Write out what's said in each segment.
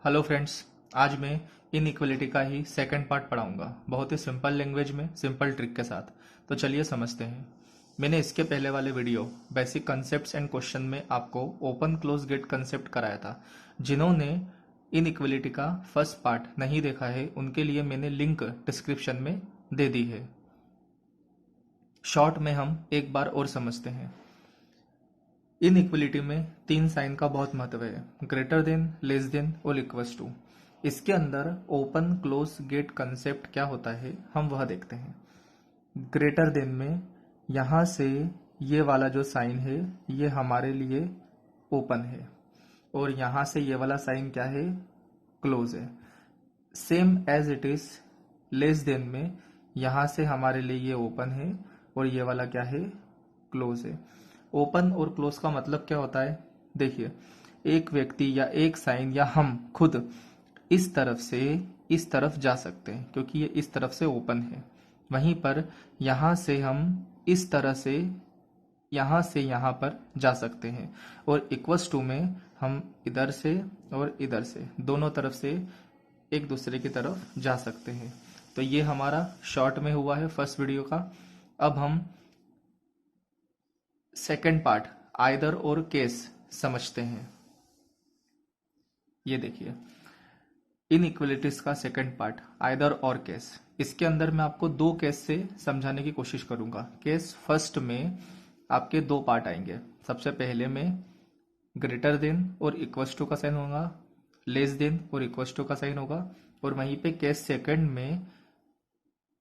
Hello friends. आज मैं inequality का ही सेकंड पार्ट पढ़ाऊंगा, बहुत ही सिंपल लैंग्वेज में सिंपल ट्रिक के साथ। तो चलिए समझते हैं। मैंने इसके पहले वाले video basic concepts and question में आपको ओपन क्लोज गेट कंसेप्ट कराया था। जिन्होंने इनइक्वलिटी का फर्स्ट पार्ट नहीं देखा है उनके लिए मैंने लिंक डिस्क्रिप्शन में दे दी है। शॉर्ट में हम एक बार और समझते हैं। इनइक्वलिटी में तीन साइन का बहुत महत्व है, ग्रेटर देन, लेस देन और इक्वल्स टू। इसके अंदर ओपन क्लोज गेट कंसेप्ट क्या होता है हम वह देखते हैं। ग्रेटर देन में यहां से ये वाला जो साइन है ये हमारे लिए ओपन है और यहां से ये वाला साइन क्या है, क्लोज है। Same as it is less than में यहां से हमारे लिए ये ओपन है और ये वाला क्या है, क्लोज है। ओपन और क्लोज का मतलब क्या होता है, देखिए एक व्यक्ति या एक साइन या हम खुद इस तरफ से इस तरफ जा सकते हैं क्योंकि ये इस तरफ से ओपन है। वहीं पर यहां से हम इस तरह से यहां पर जा सकते हैं और इक्वल्स टू में हम इधर से और इधर से दोनों तरफ से एक दूसरे की तरफ जा सकते हैं। तो ये हमारा शॉर्ट में हुआ है फर्स्ट वीडियो का। अब हम सेकंड पार्ट आइदर और केस समझते हैं। ये देखिए इनइक्वलिटीज का सेकंड पार्ट आइदर और केस। इसके अंदर मैं आपको दो केस से समझाने की कोशिश करूंगा। केस फर्स्ट में आपके दो पार्ट आएंगे। सबसे पहले में ग्रेटर देन और इक्वल्स टू का साइन होगा, लेस देन और इक्वल्स टू का साइन होगा, और वहीं पे केस सेकंड में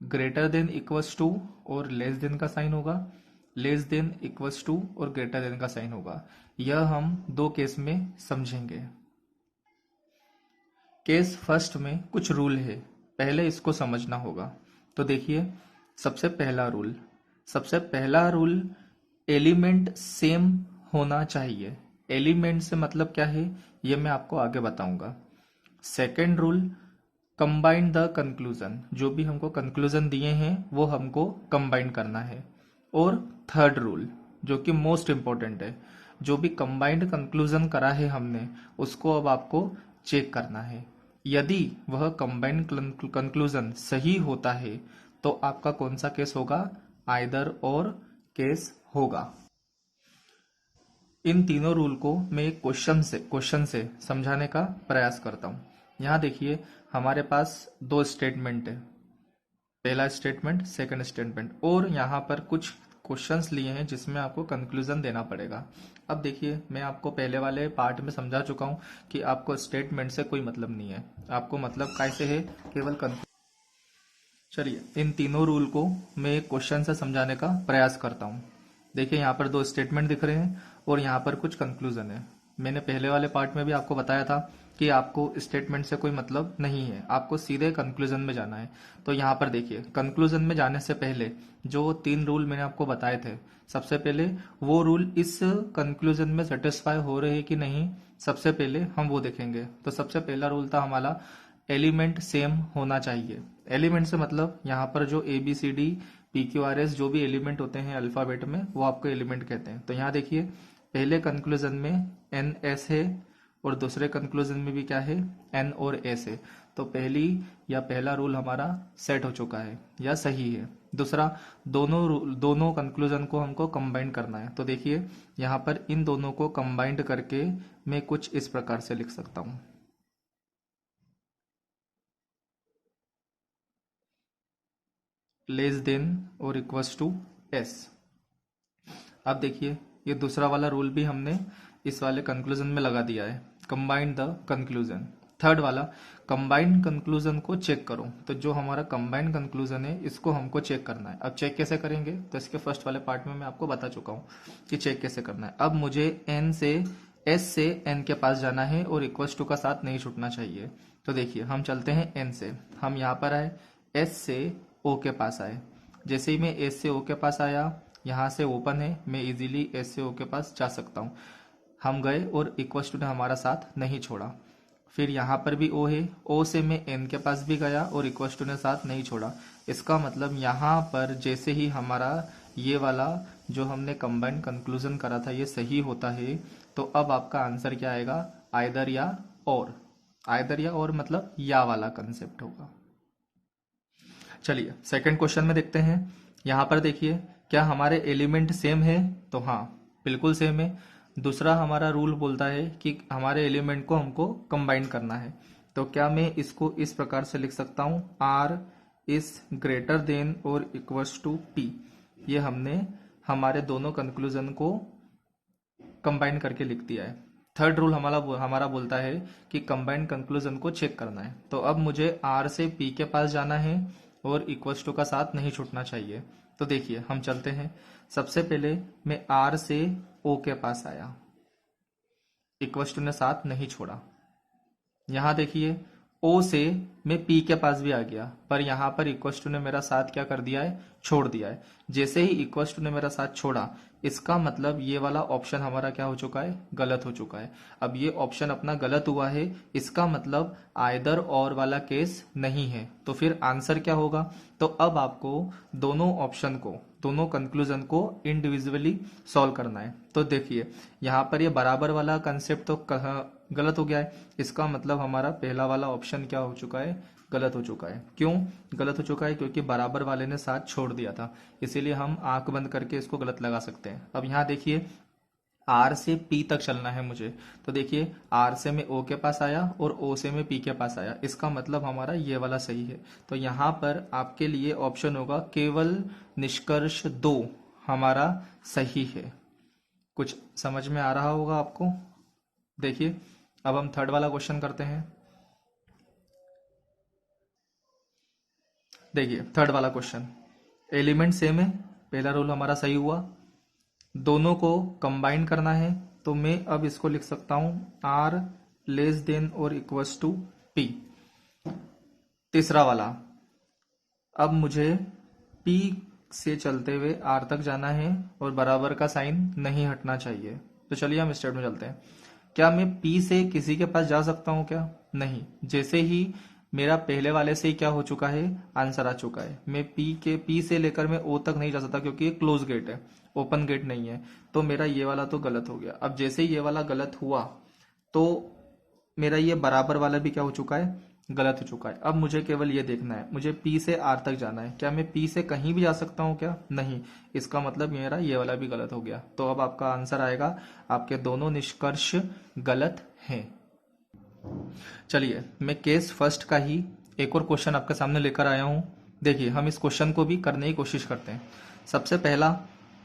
ग्रेटर देन इक्वल्स टू और लेस देन का साइन होगा, लेस देन इक्वल्स टू और ग्रेटर देन का साइन होगा। यह हम दो केस में समझेंगे। केस फर्स्ट में कुछ रूल है, पहले इसको समझना होगा। तो देखिए सबसे पहला रूल एलिमेंट सेम होना चाहिए। एलिमेंट से मतलब क्या है ये मैं आपको आगे बताऊंगा। Second rule combine the conclusion, जो भी हमको कंक्लूजन दिए हैं वो हमको कंबाइन करना है। और थर्ड रूल जो कि मोस्ट इंपॉर्टेंट है, जो भी कंबाइंड कंक्लूजन करा है हमने उसको अब आपको चेक करना है। यदि वह कंबाइंड कंक्लूजन सही होता है तो आपका कौन सा केस होगा, आइदर और केस होगा। इन तीनों रूल को मैं एक क्वेश्चन से समझाने का प्रयास करता हूं। यहां देखिए हमारे पास दो स्टेटमेंट है, पहला स्टेटमेंट सेकंड स्टेटमेंट, और यहाँ पर कुछ क्वेश्चंस लिए हैं जिसमें आपको कंक्लूजन देना पड़ेगा। अब देखिए मैं आपको पहले वाले पार्ट में समझा चुका हूँ कि आपको स्टेटमेंट से कोई मतलब नहीं है, आपको मतलब कैसे है, केवल चलिए इन तीनों रूल को मैं एक क्वेश्चन से समझाने का प्रयास करता हूँ। देखिए यहाँ पर दो स्टेटमेंट दिख रहे हैं और यहाँ पर कुछ कंक्लूजन है। मैंने पहले वाले पार्ट में भी आपको बताया था कि आपको स्टेटमेंट से कोई मतलब नहीं है, आपको सीधे कंक्लूजन में जाना है। तो यहाँ पर देखिए कंक्लूजन में जाने से पहले जो तीन रूल मैंने आपको बताए थे, सबसे पहले वो रूल इस कंक्लूजन में सेटिस्फाई हो रहे हैं कि नहीं, सबसे पहले हम वो देखेंगे। तो सबसे पहला रूल था हमारा एलिमेंट सेम होना चाहिए। एलिमेंट से मतलब यहाँ पर जो A B C D P Q R S जो भी एलिमेंट होते हैं अल्फाबेट में वो आपको एलिमेंट कहते हैं। तो यहाँ देखिए पहले कंक्लूजन में एन एस है और दूसरे कंक्लूजन में भी क्या है, एन और एस है। तो पहला रूल हमारा सेट हो चुका है या सही है। दूसरा, दोनों कंक्लूजन को हमको कंबाइन करना है। तो देखिए यहाँ पर इन दोनों को कंबाइंड करके मैं कुछ इस प्रकार से लिख सकता हूँ, लेस देन और इक्वल्स टू एस। अब देखिए ये दूसरा वाला रूल भी हमने इस वाले कंक्लूजन में लगा दिया है, कंबाइन द कंक्लूजन। थर्ड वाला कंबाइंड कंक्लूजन को चेक करो। तो जो हमारा कंबाइंड कंक्लूजन है इसको हमको चेक करना है। अब चेक कैसे करेंगे, तो इसके फर्स्ट वाले पार्ट में मैं आपको बता चुका हूँ कि चेक कैसे करना है। अब मुझे एस से एन के पास जाना है और इक्वल्स टू का साथ नहीं छूटना चाहिए। तो देखिए हम चलते हैं एन से, हम यहाँ पर आए, एस से ओ के पास आए। जैसे ही मैं एस से ओ के पास आया, यहाँ से ओपन है, मैं इजीली एस से ओ के पास जा सकता हूँ। हम गए और इक्वल्स टू ने हमारा साथ नहीं छोड़ा। फिर यहाँ पर भी ओ है, ओ से मैं एन के पास भी गया और इक्वल्स टू ने साथ नहीं छोड़ा। इसका मतलब यहाँ पर जैसे ही हमारा ये वाला जो हमने कंबाइंड कंक्लूजन करा था ये सही होता है, तो अब आपका आंसर क्या आएगा, आइदर या और। आइदर या और मतलब या वाला कंसेप्ट होगा। चलिए सेकंड क्वेश्चन में देखते हैं। यहाँ पर देखिए क्या हमारे एलिमेंट सेम है, तो हाँ बिल्कुल सेम है। दूसरा हमारा रूल बोलता है कि हमारे एलिमेंट को हमको कंबाइन करना है। तो क्या मैं इसको इस प्रकार से लिख सकता हूँ, आर इज ग्रेटर देन और इक्वल्स टू पी। ये हमने हमारे दोनों कंक्लूजन को कंबाइन करके लिख दिया है। थर्ड रूल हमारा बोलता है कि कंबाइंड कंक्लूजन को चेक करना है। तो अब मुझे आर से पी के पास जाना है और इक्वल्स टू का साथ नहीं छूटना चाहिए। तो देखिए हम चलते हैं। सबसे पहले मैं आर से ओ के पास आया, इक्वल्स टू ने साथ नहीं छोड़ा। यहां देखिए ओ से मैं पी के पास भी आ गया, पर यहां पर इक्वल्स टू ने मेरा साथ क्या कर दिया है, छोड़ दिया है। जैसे ही इक्वल्स टू ने मेरा साथ छोड़ा, इसका मतलब ये वाला ऑप्शन हमारा क्या हो चुका है, गलत हो चुका है। अब ये ऑप्शन अपना गलत हुआ है, इसका मतलब आइदर और वाला केस नहीं है। तो फिर आंसर क्या होगा, तो अब आपको दोनों ऑप्शन को, दोनों कंक्लूजन को इंडिविजुअली सॉल्व करना है। तो देखिए यहाँ पर ये बराबर वाला कंसेप्ट तो गलत हो गया है। इसका मतलब हमारा पहला वाला ऑप्शन क्या हो चुका है, गलत हो चुका है। क्यों गलत हो चुका है, क्योंकि बराबर वाले ने साथ छोड़ दिया था, इसीलिए हम आंख बंद करके इसको गलत लगा सकते हैं। अब यहाँ देखिए आर से पी तक चलना है मुझे, तो देखिए आर से मैं ओ के पास आया और ओ से मैं पी के पास आया, इसका मतलब हमारा ये वाला सही है। तो यहाँ पर आपके लिए ऑप्शन होगा केवल निष्कर्ष 2 हमारा सही है। कुछ समझ में आ रहा होगा आपको। देखिए अब हम थर्ड वाला क्वेश्चन करते हैं। देखिए थर्ड वाला क्वेश्चन, एलिमेंट सेम है, पहला रूल हमारा सही हुआ। दोनों को कंबाइन करना है, तो मैं अब इसको लिख सकता हूं आर लेस देन और इक्वल्स टू पी। तीसरा वाला, अब मुझे पी से चलते हुए आर तक जाना है और बराबर का साइन नहीं हटना चाहिए। तो चलिए हम स्टेप में चलते हैं। क्या मैं पी से किसी के पास जा सकता हूं क्या, नहीं। जैसे ही मेरा पहले वाले से ही क्या हो चुका है, आंसर आ चुका है। मैं पी से लेकर मैं ओ तक नहीं जा सकता, क्योंकि ये क्लोज गेट है, ओपन गेट नहीं है। तो मेरा ये वाला तो गलत हो गया। अब जैसे ही ये वाला गलत हुआ, तो मेरा ये बराबर वाला भी क्या हो चुका है, गलत हो चुका है। अब मुझे केवल ये देखना है, मुझे पी से आर तक जाना है। क्या मैं पी से कहीं भी जा सकता हूं क्या, नहीं। इसका मतलब मेरा ये वाला भी गलत हो गया। तो अब आपका आंसर आएगा, आपके दोनों निष्कर्ष गलत हैं। चलिए मैं केस फर्स्ट का ही एक और क्वेश्चन आपके सामने लेकर आया हूं। देखिए हम इस क्वेश्चन को भी करने की कोशिश करते हैं। सबसे पहला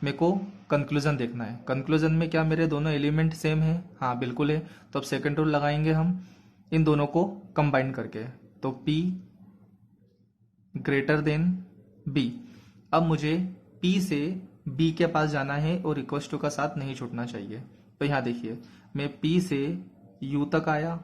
मेरे को कंक्लूजन देखना है। कंक्लूजन में क्या मेरे दोनों एलिमेंट सेम है, हाँ बिल्कुल है। तो अब सेकंड रूल लगाएंगे हम इन दोनों को कंबाइन करके। तो P ग्रेटर देन B। अब मुझे P से B के पास जाना है और इक्वल्स टू का साथ नहीं छूटना चाहिए। तो यहां देखिए मैं P से U तक आया,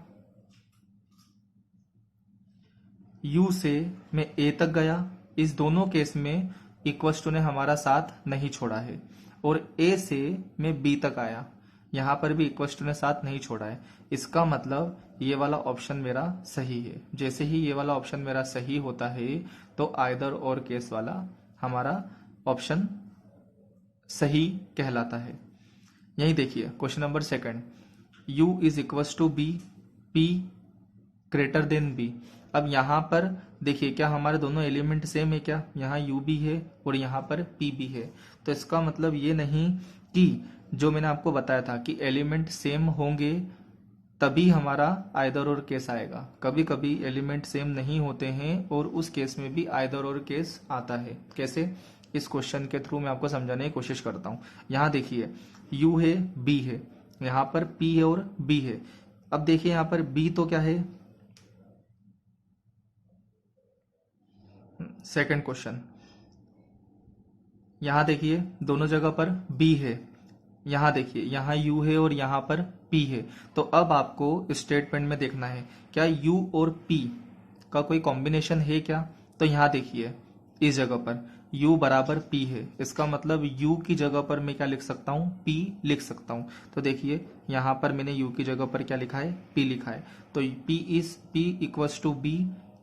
U से मैं A तक गया। इस दोनों केस में इक्वल्स टू ने हमारा साथ नहीं छोड़ा है। और A से मैं B तक आया, यहां पर भी इक्वल्स टू ने साथ नहीं छोड़ा है। इसका मतलब ये वाला ऑप्शन मेरा सही है। जैसे ही ये वाला ऑप्शन मेरा सही होता है, तो आइदर और केस वाला हमारा ऑप्शन सही कहलाता है। यही देखिए question number second, U is equals to B, P greater than B। अब यहां पर देखिए क्या हमारे दोनों एलिमेंट सेम है क्या, यहाँ U भी है और यहाँ पर P भी है। तो इसका मतलब ये नहीं कि जो मैंने आपको बताया था कि एलिमेंट सेम होंगे तभी हमारा आइदर और केस आएगा। कभी कभी एलिमेंट सेम नहीं होते हैं और उस केस में भी आइदर और केस आता है। कैसे, इस क्वेश्चन के थ्रू मैं आपको समझाने की कोशिश करता हूं। यहां देखिए U है, B है, यहां पर P है और B है। अब देखिए यहां पर B तो क्या है, सेकंड क्वेश्चन, यहां देखिए दोनों जगह पर B है। यहां देखिए यहां U है और यहां पर P है। तो अब आपको स्टेटमेंट में देखना है क्या U और P का कोई कॉम्बिनेशन है क्या। तो यहां देखिए इस जगह पर U बराबर P है, इसका मतलब U की जगह पर मैं क्या लिख सकता हूं, P लिख सकता हूं। तो देखिए यहां पर मैंने U की जगह पर क्या लिखा है, P लिखा है। तो P equals to B,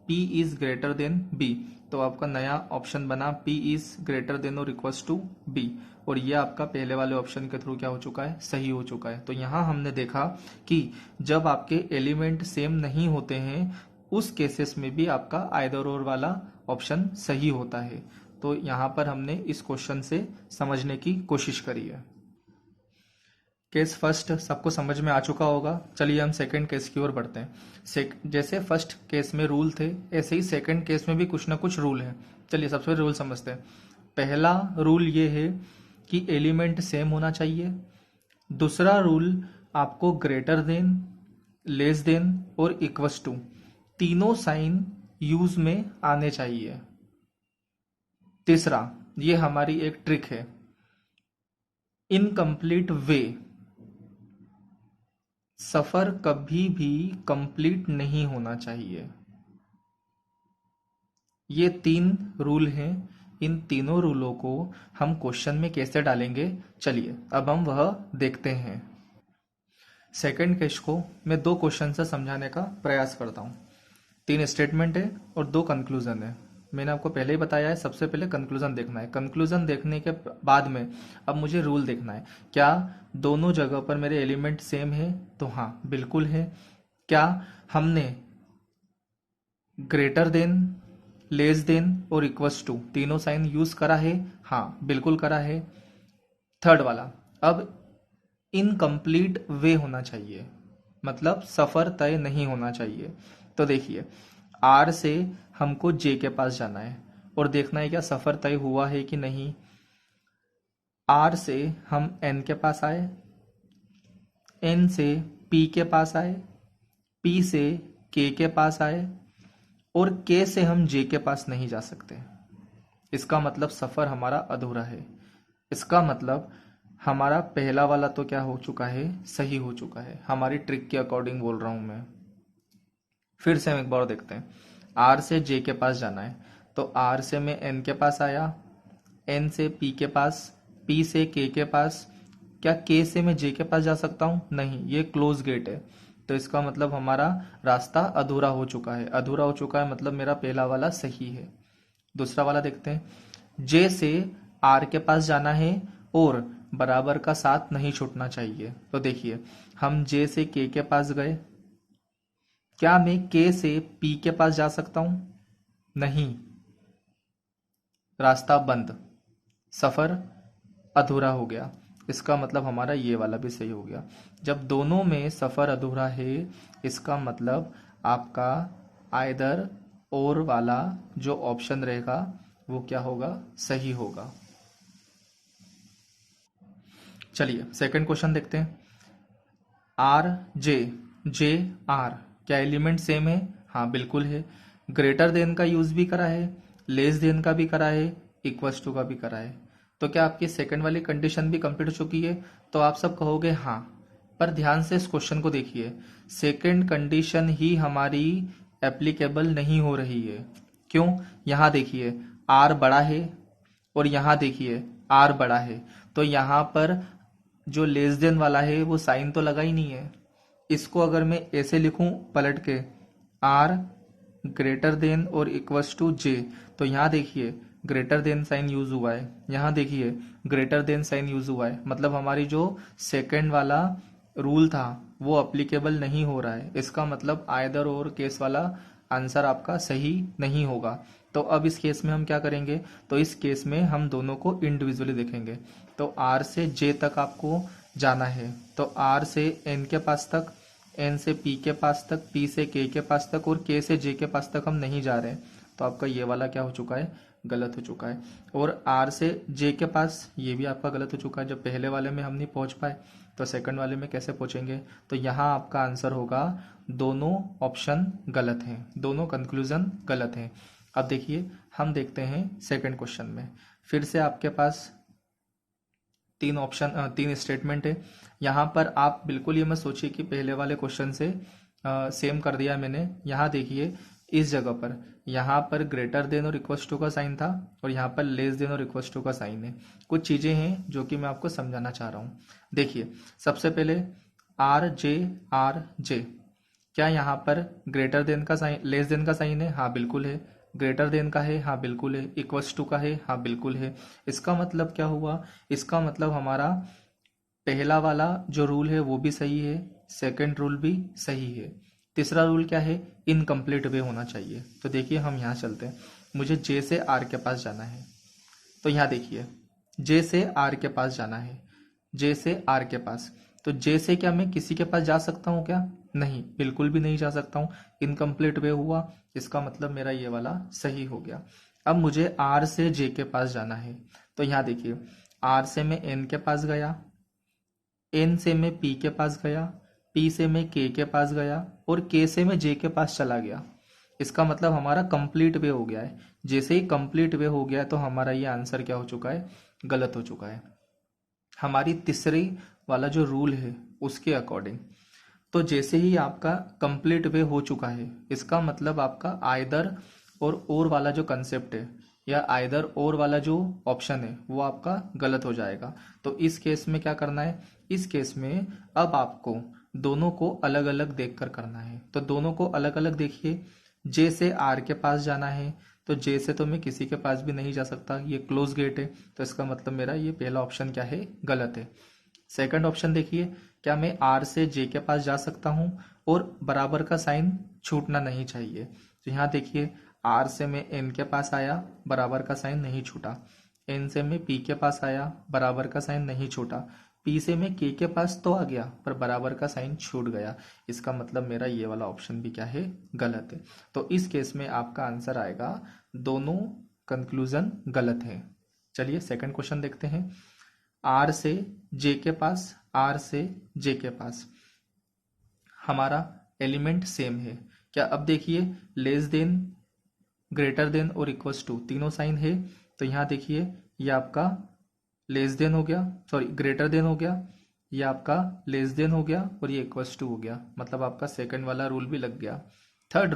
P is greater than B। तो आपका नया ऑप्शन बना P इज ग्रेटर देन और इक्वल्स टू B, और ये आपका पहले वाले ऑप्शन के थ्रू क्या हो चुका है, सही हो चुका है। तो यहाँ हमने देखा कि जब आपके एलिमेंट सेम नहीं होते हैं उस केसेस में भी आपका आइदर और वाला ऑप्शन सही होता है। तो यहाँ पर हमने इस क्वेश्चन से समझने की कोशिश करी है। केस फर्स्ट सबको समझ में आ चुका होगा। चलिए हम सेकंड केस की ओर बढ़ते हैं। जैसे फर्स्ट केस में रूल थे ऐसे ही सेकंड केस में भी कुछ ना कुछ रूल है। चलिए सबसे पहले रूल समझते हैं। पहला रूल ये है कि एलिमेंट सेम होना चाहिए। दूसरा रूल आपको ग्रेटर देन, लेस देन और इक्वस टू तीनों साइन यूज में आने चाहिए। तीसरा, ये हमारी एक ट्रिक है, इनकम्प्लीट वे, सफर कभी भी कंप्लीट नहीं होना चाहिए। ये 3 रूल हैं। इन तीनों रूलों को हम क्वेश्चन में कैसे डालेंगे, चलिए अब हम वह देखते हैं। सेकंड केस को मैं 2 क्वेश्चन से समझाने का प्रयास करता हूं। 3 स्टेटमेंट है और 2 कंक्लूजन है। मैंने आपको पहले ही बताया है, सबसे पहले कंक्लूजन देखना है। कंक्लूजन देखने के बाद में अब मुझे रूल देखना है, क्या दोनों जगह पर मेरे एलिमेंट सेम है, तो हाँ बिल्कुल है। क्या हमने ग्रेटर देन, लेस देन और इक्वल्स टू तीनों साइन यूज करा है, हाँ बिल्कुल करा है। थर्ड वाला, अब इनकम्प्लीट वे होना चाहिए, मतलब सफर तय नहीं होना चाहिए। तो देखिए आर से हमको जे के पास जाना है और देखना है क्या सफर तय हुआ है कि नहीं। आर से हम एन के पास आए, एन से पी के पास आए, पी से के पास आए और के से हम जे के पास नहीं जा सकते। इसका मतलब सफर हमारा अधूरा है। इसका मतलब हमारा पहला वाला तो क्या हो चुका है, सही हो चुका है। हमारी ट्रिक के अकॉर्डिंग बोल रहा हूं मैं। फिर से हम एक बार देखते हैं। आर से जे के पास जाना है, तो आर से मैं एन के पास आया, एन से पी के पास, पी से के पास। क्या के से मैं जे के पास जा सकता हूं, नहीं, ये क्लोज गेट है। तो इसका मतलब हमारा रास्ता अधूरा हो चुका है। अधूरा हो चुका है मतलब मेरा पहला वाला सही है। दूसरा वाला देखते हैं। जे से आर के पास जाना है और बराबर का साथ नहीं छूटना चाहिए। तो देखिए हम जे से के पास गए, क्या मैं के से पी के पास जा सकता हूं, नहीं, रास्ता बंद, सफर अधूरा हो गया। इसका मतलब हमारा ये वाला भी सही हो गया। जब दोनों में सफर अधूरा है इसका मतलब आपका आइदर और वाला जो ऑप्शन रहेगा वो क्या होगा, सही होगा। चलिए सेकंड क्वेश्चन देखते हैं। आर जे, जे आर, क्या एलिमेंट सेम है, हाँ बिल्कुल है। ग्रेटर देन का यूज भी करा है, लेस देन का भी करा है, इक्वल्स टू का भी करा है। तो क्या आपकी सेकंड वाली कंडीशन भी कंप्लीट हो चुकी है, तो आप सब कहोगे हाँ। पर ध्यान से इस क्वेश्चन को देखिए, सेकंड कंडीशन ही हमारी एप्लीकेबल नहीं हो रही है। क्यों, यहां देखिए आर बड़ा है और यहां देखिए आर बड़ा है, तो यहां पर जो लेस देन वाला है वो साइन तो लगा ही नहीं है। इसको अगर मैं ऐसे लिखूं पलट के, आर ग्रेटर देन और इक्वल्स टू जे, तो यहां देखिए ग्रेटर देन साइन यूज हुआ है, यहां देखिए ग्रेटर देन साइन यूज हुआ है। मतलब हमारी जो सेकंड वाला रूल था वो अप्लीकेबल नहीं हो रहा है। इसका मतलब आइदर और केस वाला आंसर आपका सही नहीं होगा। तो अब इस केस में हम क्या करेंगे, तो इस केस में हम दोनों को इंडिविजुअली देखेंगे। तो आर से जे तक आपको जाना है, तो आर से एन के पास तक, एन से पी के पास तक, पी से के पास तक और के से जे के पास तक हम नहीं जा रहे। तो आपका ये वाला क्या हो चुका है, गलत हो चुका है। और आर से जे के पास ये भी आपका गलत हो चुका है। जब पहले वाले में हम नहीं पहुंच पाए तो सेकंड वाले में कैसे पहुंचेंगे। तो यहाँ आपका आंसर होगा, दोनों ऑप्शन गलत हैं, दोनों कंक्लूजन गलत हैं। अब देखिए हम देखते हैं सेकंड क्वेश्चन में। फिर से आपके पास 3 ऑप्शन, 3 स्टेटमेंट है। यहाँ पर आप बिल्कुल ये मत सोचिए कि पहले वाले क्वेश्चन से सेम कर दिया मैंने। यहाँ देखिए इस जगह पर, यहाँ पर ग्रेटर देन और इक्वल्स टू का साइन था और यहाँ पर लेस देन और इक्वल्स टू का साइन है। कुछ चीजें हैं जो कि मैं आपको समझाना चाह रहा हूँ। देखिए सबसे पहले आर जे, क्या यहाँ पर ग्रेटर देन का साइन, लेस देन का साइन है, हाँ बिल्कुल है। ग्रेटर देन का है, हाँ बिल्कुल है। इक्वल्स टू का है, हाँ बिल्कुल है। इसका मतलब क्या हुआ, इसका मतलब हमारा पहला वाला जो रूल है वो भी सही है, सेकंड रूल भी सही है। तीसरा रूल क्या है, इनकम्प्लीट वे होना चाहिए। तो देखिए हम यहाँ चलते हैं, मुझे जे से आर के पास जाना है। तो यहाँ देखिए जे से आर के पास जाना है, जे से आर के पास। तो जे से क्या मैं किसी के पास जा सकता हूँ क्या, नहीं, बिल्कुल भी नहीं जा सकता हूँ। इनकम्प्लीट वे हुआ, इसका मतलब मेरा ये वाला सही हो गया। अब मुझे आर से जे के पास जाना है। तो यहाँ देखिए आर से मैं एन के पास गया, एन से मैं पी के पास गया, पी से मैं के पास गया और के से मैं जे के पास चला गया। इसका मतलब हमारा कंप्लीट वे हो गया है। जैसे ही कंप्लीट वे हो गया है तो हमारा ये आंसर क्या हो चुका है, गलत हो चुका है हमारी तीसरी वाला जो रूल है उसके अकॉर्डिंग। तो जैसे ही आपका कंप्लीट वे हो चुका है, इसका मतलब आपका आइदर और वाला जो कंसेप्ट है या आइदर और वाला जो ऑप्शन है वो आपका गलत हो जाएगा। तो इस केस में क्या करना है, इस केस में अब आपको दोनों को अलग अलग देखकर करना है। तो दोनों को अलग अलग देखिए, जे से आर के पास जाना है, तो जे से तो मैं किसी के पास भी नहीं जा सकता, ये क्लोज गेट है। तो इसका मतलब मेरा ये पहला ऑप्शन क्या है, गलत है। सेकंड ऑप्शन देखिए, क्या मैं आर से जे के पास जा सकता हूं और बराबर का साइन छूटना नहीं चाहिए। तो यहाँ देखिए आर से मैं एन के पास आया, बराबर का साइन नहीं छूटा। एन से मैं पी के पास आया, बराबर का साइन नहीं छूटा। पी से मैं के पास तो आ गया पर बराबर का साइन छूट गया। इसका मतलब मेरा ये वाला ऑप्शन भी क्या है, गलत है। तो इस केस में आपका आंसर आएगा, दोनों कंक्लूजन गलत है। चलिए सेकंड क्वेश्चन देखते हैं। आर से जे के पास, आर से जे के पास हमारा एलिमेंट सेम है क्या। अब देखिए लेस देन, ग्रेटर देन और इक्वल्स टू तीनों साइन है। तो यहाँ देखिए ये आपका लेस देन हो गया, सॉरी ग्रेटर देन हो गया, ये आपका लेस देन हो गया और ये इक्वल्स टू हो गया। मतलब आपका सेकंड वाला रूल भी लग गया। थर्ड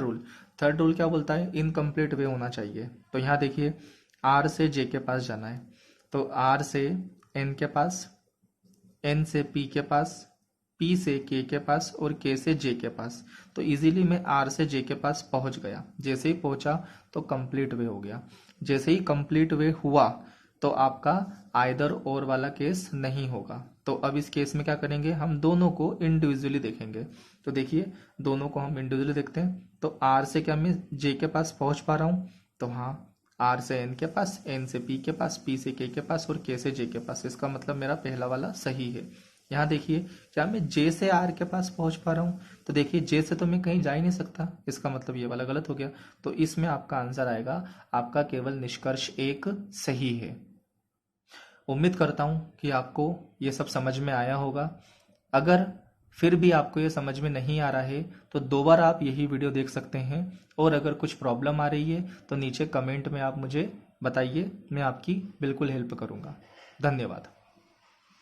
रूल क्या बोलता है, इनकम्प्लीट वे होना चाहिए। तो यहाँ देखिए आर से जे के पास जाना है, तो आर से एन के पास, एन से पी के पास, पी से के पास और के से जे के पास। तो इजीली मैं आर से जे के पास पहुंच गया। जैसे ही पहुंचा तो कंप्लीट वे हो गया। जैसे ही कंप्लीट वे हुआ तो आपका आइदर और वाला केस नहीं होगा। तो अब इस केस में क्या करेंगे, हम दोनों को इंडिविजुअली देखेंगे। तो देखिए दोनों को हम इंडिविजुअली देखते हैं। तो आर से क्या मैं जे के पास पहुंच पा रहा हूँ, तो हाँ आर से एन के पास, एन से पी के पास, पी से के पास और के से जे के पास। इसका मतलब मेरा पहला वाला सही है। यहाँ देखिए क्या मैं जे से आर के पास पहुंच पा रहा हूँ, तो देखिए जे से तो मैं कहीं जा ही नहीं सकता। इसका मतलब ये वाला गलत हो गया। तो इसमें आपका आंसर आएगा, आपका केवल निष्कर्ष एक सही है। उम्मीद करता हूं कि आपको ये सब समझ में आया होगा। अगर फिर भी आपको ये समझ में नहीं आ रहा है तो दोबारा आप यही वीडियो देख सकते हैं। और अगर कुछ प्रॉब्लम आ रही है तो नीचे कमेंट में आप मुझे बताइए, मैं आपकी बिल्कुल हेल्प करूंगा। धन्यवाद।